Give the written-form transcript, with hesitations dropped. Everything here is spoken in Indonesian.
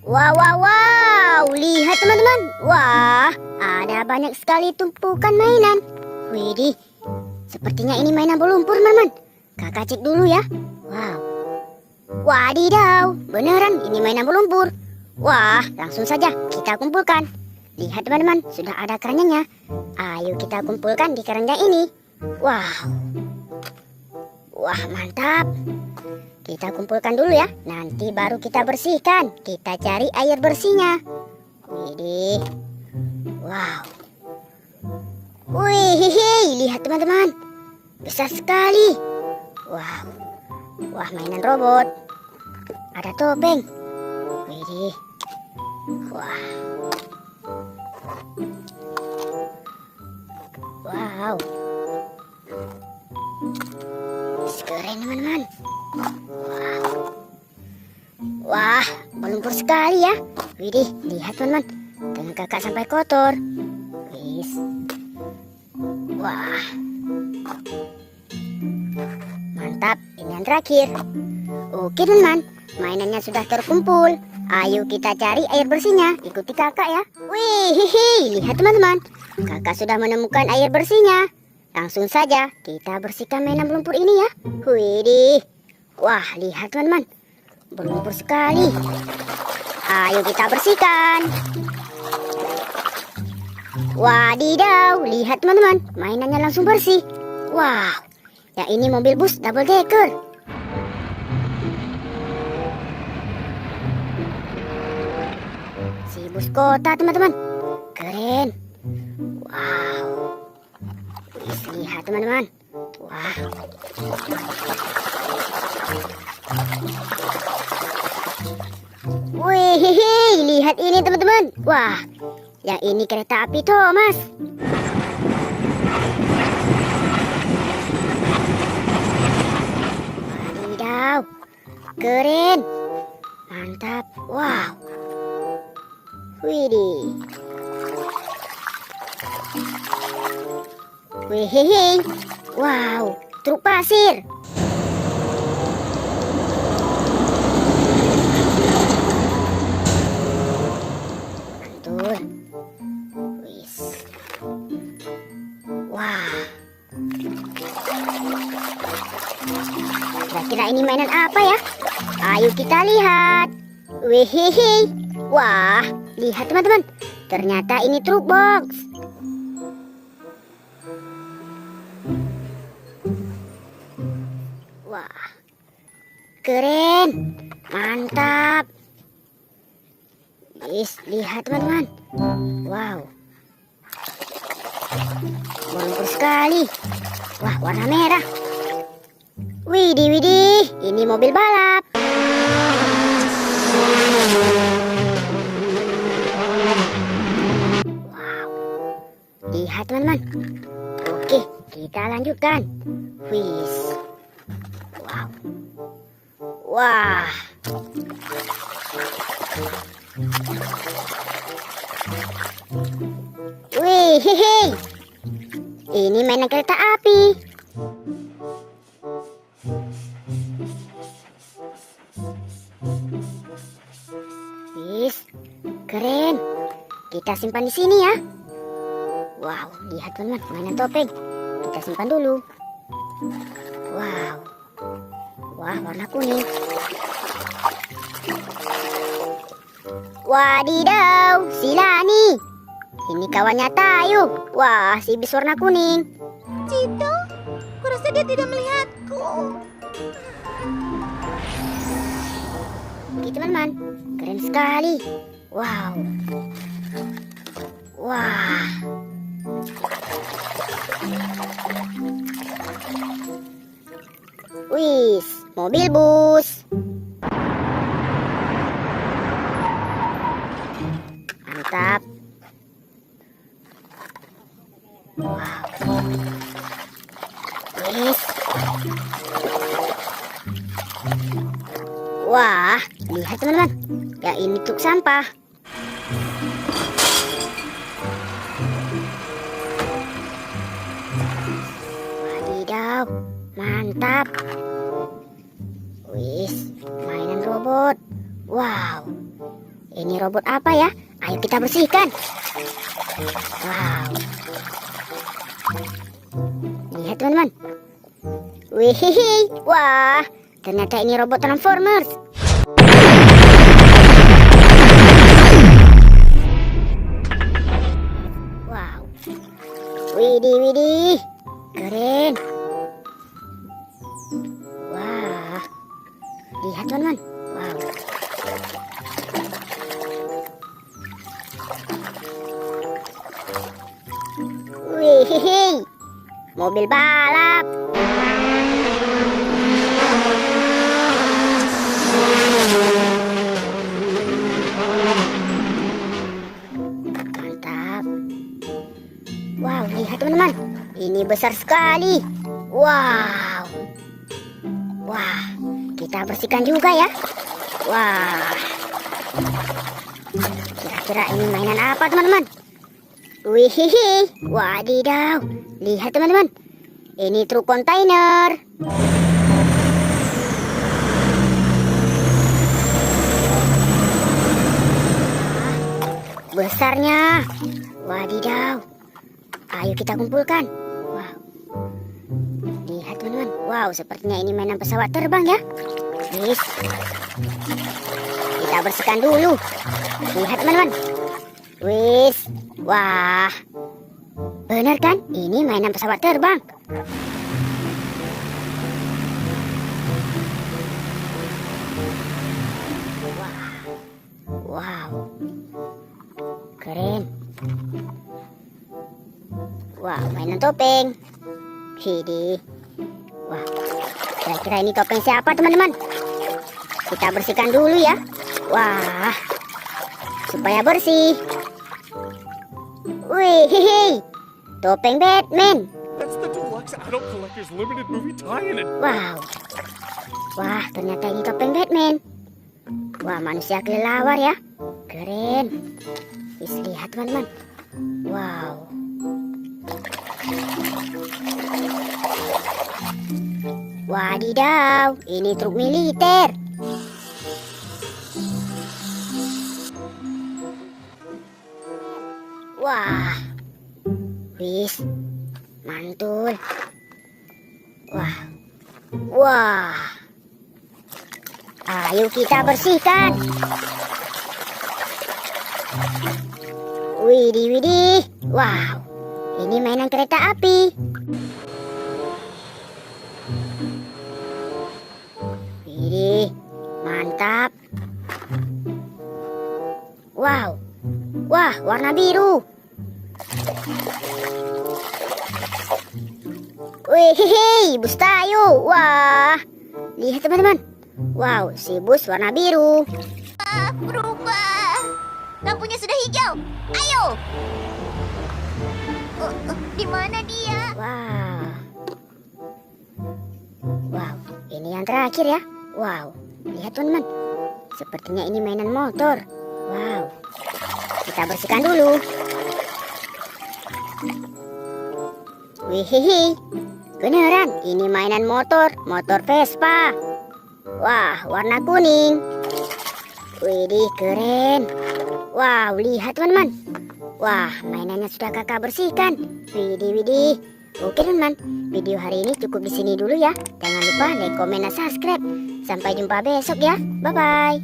Wow, wow, wow. Lihat teman-teman. Wah, ada banyak sekali tumpukan mainan. Widih, sepertinya ini mainan bola lumpur teman-teman. Kakak cek dulu ya. Wow. Wadidaw, beneran ini mainan bola lumpur. Wah, langsung saja kita kumpulkan. Lihat teman-teman, sudah ada keranjangnya. Ayo kita kumpulkan di keranjang ini. Wow. Wah, mantap. Kita kumpulkan dulu ya. Nanti baru kita bersihkan. Kita cari air bersihnya. Widih. Wow. Wih, lihat teman-teman. Besar sekali. Wow. Wah, mainan robot. Ada topeng. Widih. Wah. Wow. Keren teman-teman. Wah, berlumpur sekali ya. Widih, lihat teman-teman. Tangan kakak sampai kotor. Wis. Wah. Mantap, ini yang terakhir. Oke teman-teman, mainannya sudah terkumpul. Ayo kita cari air bersihnya. Ikuti kakak ya. Wih, lihat teman-teman. Kakak sudah menemukan air bersihnya. Langsung saja kita bersihkan mainan berlumpur ini ya. Widih. Wah, lihat teman-teman. Berlumpur sekali. Ayo kita bersihkan. Wadidaw, lihat teman-teman. Mainannya langsung bersih. Wow, ya ini mobil bus double decker. Si bus kota teman-teman. Keren. Wow. Lihat teman-teman. Wah. Wih, lihat ini teman-teman. Wah, yang ini kereta api Thomas. Wadidaw, keren. Mantap. Wow. Widih. Wih, wow, truk pasir. Mantul. Wis. Wah. Kira-kira ini mainan apa ya? Ayo kita lihat. Wih, wah, lihat teman-teman. Ternyata ini truk box. Wah, keren, mantap. Yes, lihat teman-teman. Wow, berlumpur sekali. Wah, warna merah. Widih, widih, ini mobil balap. Wow, lihat teman-teman. Oke, kita lanjutkan. Wis. Wow. Wah. Wih, hehe. Ini mainan kereta api. Wis, keren. Kita simpan di sini ya. Wow, lihat teman-teman, mainan topeng. Kita simpan dulu. Wow. Wah, warna kuning. Wadidaw, si Lani. Ini kawannya Tayo. Wah, si bis warna kuning. Cito, kurasa dia tidak melihatku. Oke teman-teman, keren sekali. Wow. Wah. Wis, mobil bus. Mantap. Wow. Wis. Wah, lihat teman-teman. Ya ini truk sampah. Wadidaw, mantap. Wis, mainan robot. robot. Wow, ini robot apa ya? Ayo kita bersihkan. Wow. Lihat teman-teman. Wih, wah, ternyata ini robot Transformers. Wow. Widih, keren. Wah, lihat teman-teman. Wow. Wih, mobil balap. Mantap. Wow, lihat teman-teman. Ini besar sekali. Wow. Wah, kita bersihkan juga ya. Wah. Kira-kira ini mainan apa teman-teman? Wih, wadidaw. Lihat teman-teman. Ini truk kontainer. Besarnya. Wadidaw. Ayo kita kumpulkan. Wow. Lihat teman-teman. Wow, sepertinya ini mainan pesawat terbang ya. Wis. Kita bersihkan dulu. Lihat teman-teman. Wis. Wah. Benar kan? Ini mainan pesawat terbang. Wow. Keren. Wah, mainan topeng. Hidi. Wah. Kira-kira ini topeng siapa, teman-teman? Kita bersihkan dulu ya. Wah. Supaya bersih. Wih, topeng Batman. That's the deluxe adult collector's limited movie tie-in. Wow. Wah, ternyata ini topeng Batman. Wah, manusia kelelawar ya. Keren. Bisa lihat teman-teman. Wow. Wadidaw, ini truk militer. Wah. Wis. Mantul. Wah. Wah. Ayo kita bersihkan. Widih. Wow. Ini mainan kereta api. Widih. Mantap. Wow. Wah, warna biru. Wih, bus tayo. Wah. Lihat teman-teman. Wow, si bus warna biru. Berubah. Lampunya sudah hijau. Ayo. Di mana dia? Wow. Wow, ini yang terakhir ya. Wow, lihat teman-teman. Sepertinya ini mainan motor. Wow. Kita bersihkan dulu. Wih, beneran ini mainan motor Vespa. Wah, warna kuning. Widih, keren. Wow, lihat teman-teman. Wah, mainannya sudah kakak bersihkan. Widih. Oke teman-teman, video hari ini cukup di sini dulu ya. Jangan lupa like, komen, dan subscribe. Sampai jumpa besok ya. Bye-bye.